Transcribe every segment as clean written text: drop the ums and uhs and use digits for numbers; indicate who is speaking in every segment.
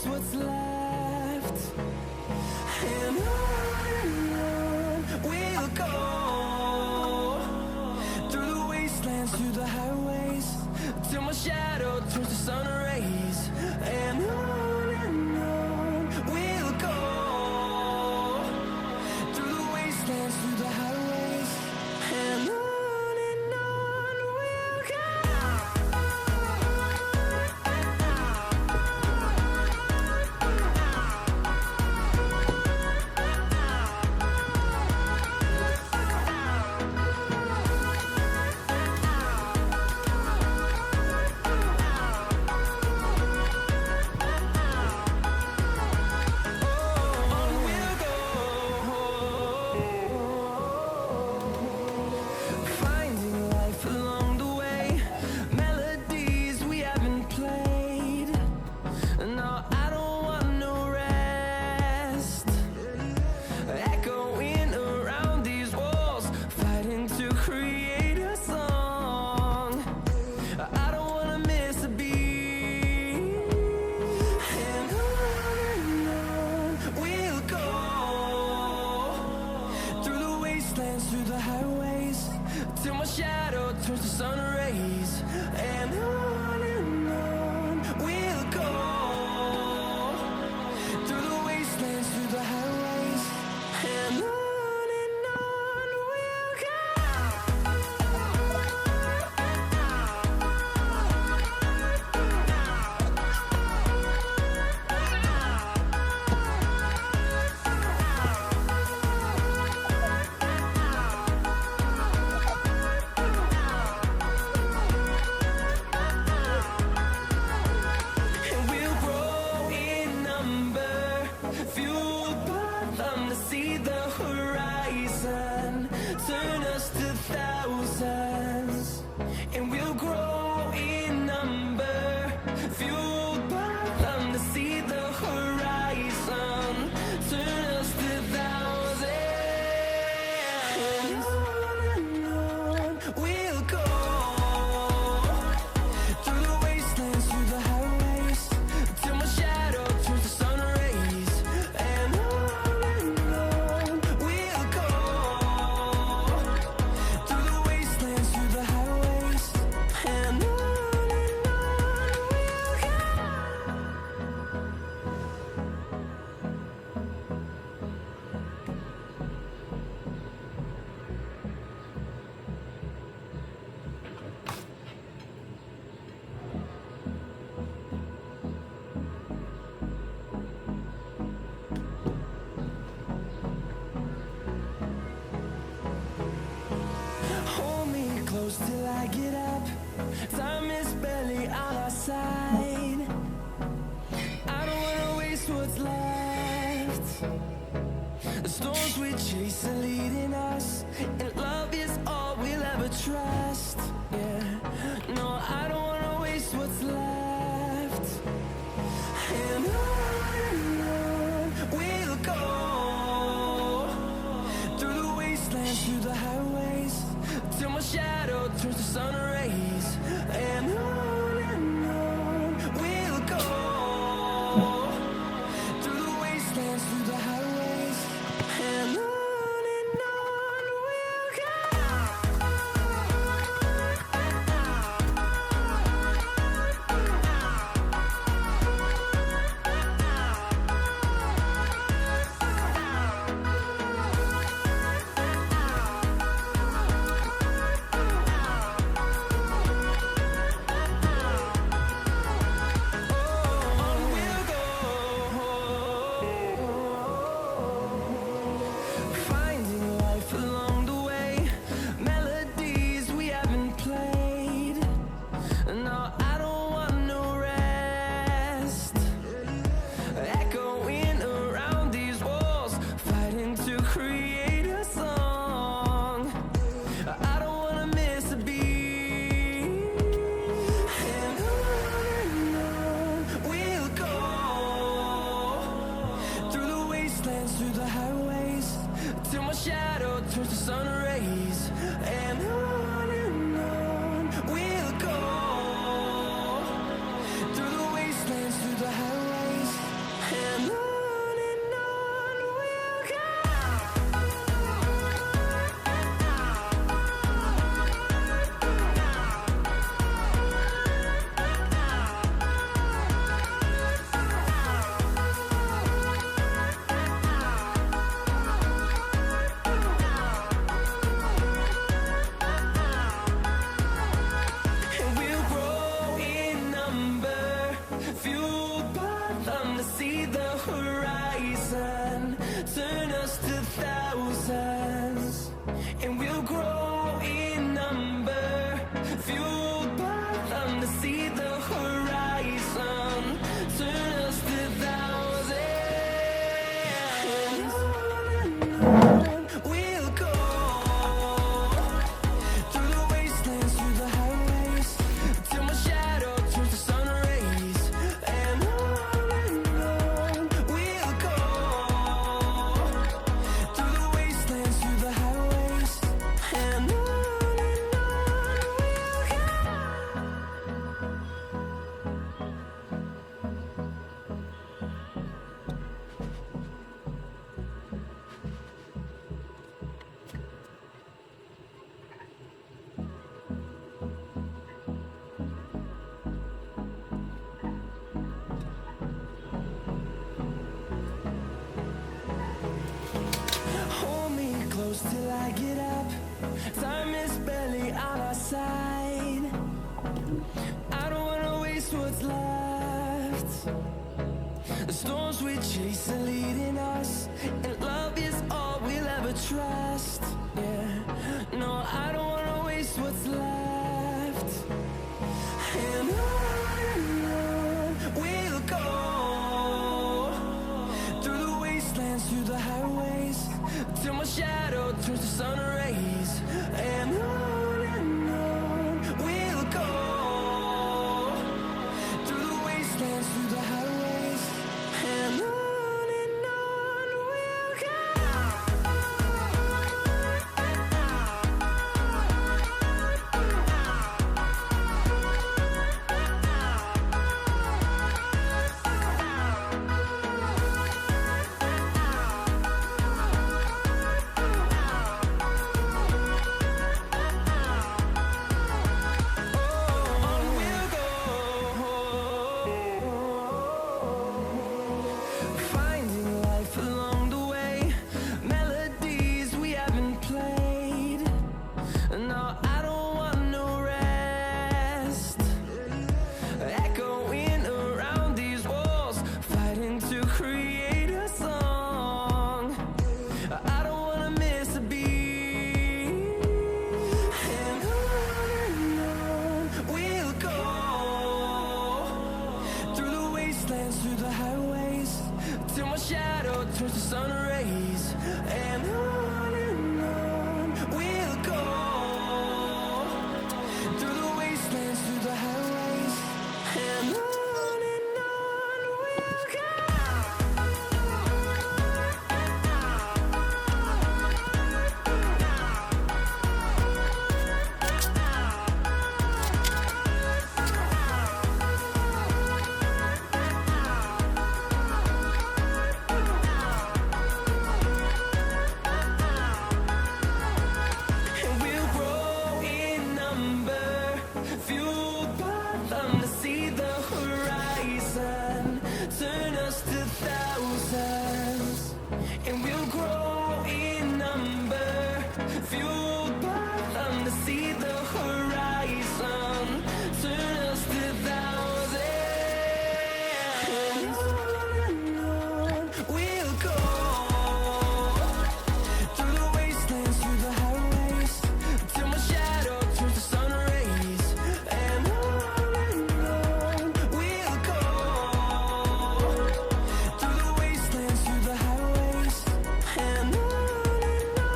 Speaker 1: waste what's left. And on we'll go, through the wastelands, through the highways, till my shadow turns to sun rays. And on we'll go, through the wastelands, through the highways, and on we'll go. Through the highways, till my shadow turns to sun rays. And on we'll go, through the wastelands, through the highways, and on we'll go. See the horizon, turn us to thousands, and we'll grow in number, fueled by them. To see the horizon, turn us to thousands, and on we'll go, through the wastelands, through the highways, till my shadow turns to sun rays. And close till I get up. Time is barely on our side. I don't wanna waste what's left. The storms we chase are leading us, and love is all we'll ever trust. Yeah, no, I don't wanna waste what's left. And on we'll go, through the wastelands, through the highways, till my shadow turns to sun rays. And on we'll go, through the wastelands, through the highways, and on we'll go. turns to sun rays, and on we'll go, through the wastelands, through the highways, see the horizon, turn us to thousands, and we'll grow in number, fueled by them to see the horizon, turn us to thousands, and on we'll go, through the wastelands, through the highways, till my shadow turns to sun rays, and on we'll go, through the wastelands, through the highways, and on we'll go. Hold me close till I get up. Time is barely on our side. I don't wanna waste what's left. The storms we chase are leading us, and love is all we'll ever trust. Yeah, no, I don't wanna waste what's left. And on we'll go, through the wastelands, through the highways, till my shadow turns to sun rays, and on we'll go, through the wastelands, through the highways, and on we'll go. Finding life along the way, melodies we haven't played. No, I don't want no rest. Echoing around these walls, fighting to create a song. I don't wanna miss a beat. And on we'll go, through the wastelands, through the highways, till my shadow turns to sun rays, and on we'll go, through the wastelands, through the highways, and on we'll go. And we'll grow in number, fueled by them to see the horizon, turn us to thousands, and we'll grow in number, fueled by them to see the horizon, turn us to thousands, and on we'll go, through the wastelands, through the highways, till my shadow turns to sun rays, and on we'll go, through the wastelands, through the highways, and on we'll go.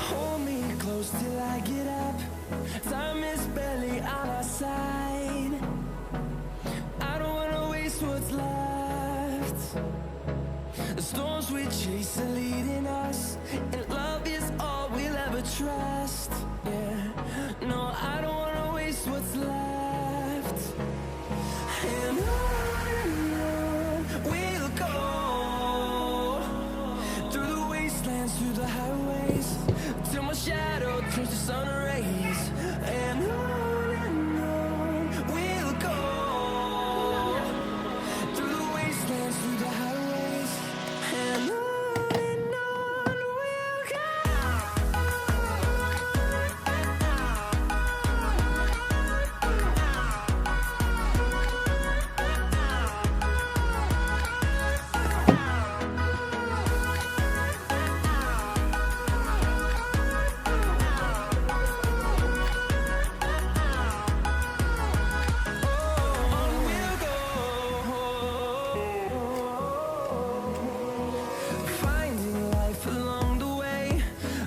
Speaker 1: Hold me close till I get up. Time is barely on our side. I don't wanna waste what's left. The storms we chase are leading us, and love is all we'll ever trust. Yeah, no, I don't wanna waste what's left. And on we'll go, through the wastelands, through the highways, ways, till my shadow turns to sun rays. And on we'll go, through the wastelands, through the highways. And on we'll go. Finding life along the way,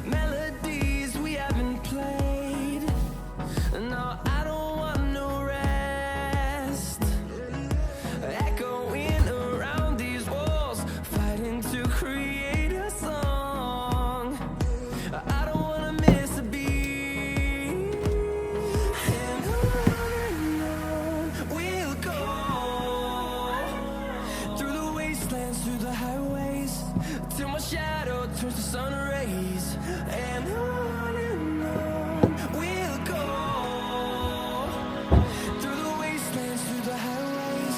Speaker 1: melodies we haven't played. No, I don't want no rest. Echoing around these walls, fighting to create a song. I don't wanna miss a beat. And on we'll go, through the wastelands, through the highways, till my shadow turns to sun rays. And on we'll go, through the wastelands, through the highways.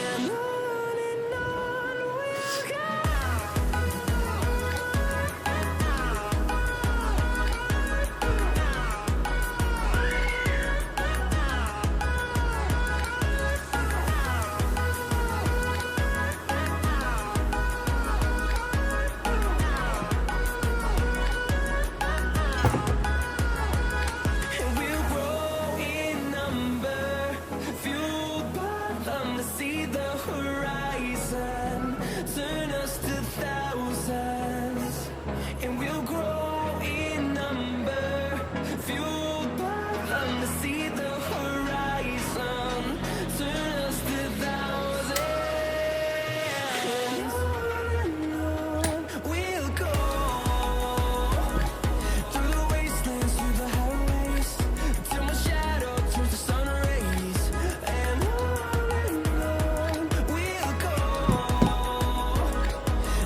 Speaker 1: And on we'll go. And we'll grow in number, fueled by them to see the horizon, turn us to thousands. And we'll grow in number, fueled by them to see the horizon, turn us to thousands. And on we'll go, through the wastelands, through the highways, till my shadow turns to sun rays. And on we'll go,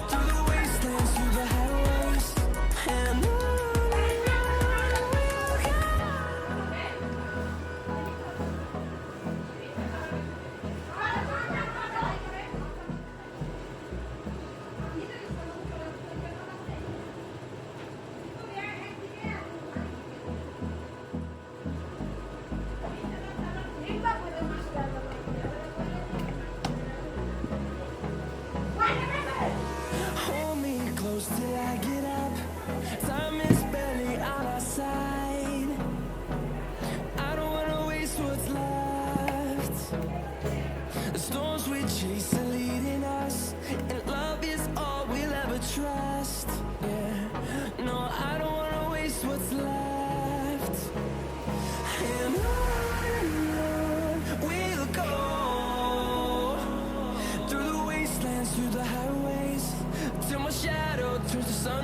Speaker 1: through the wastelands, through the highways. And on we'll go. Hold me close till I get up. Time is barely on our side. I don't wanna waste what's left. The storms we chase are leading us, and love is all we'll ever trust. Yeah, no, I don't wanna waste what's left. And on we'll go, through the wastelands, through the highways, till my shadow turns to sun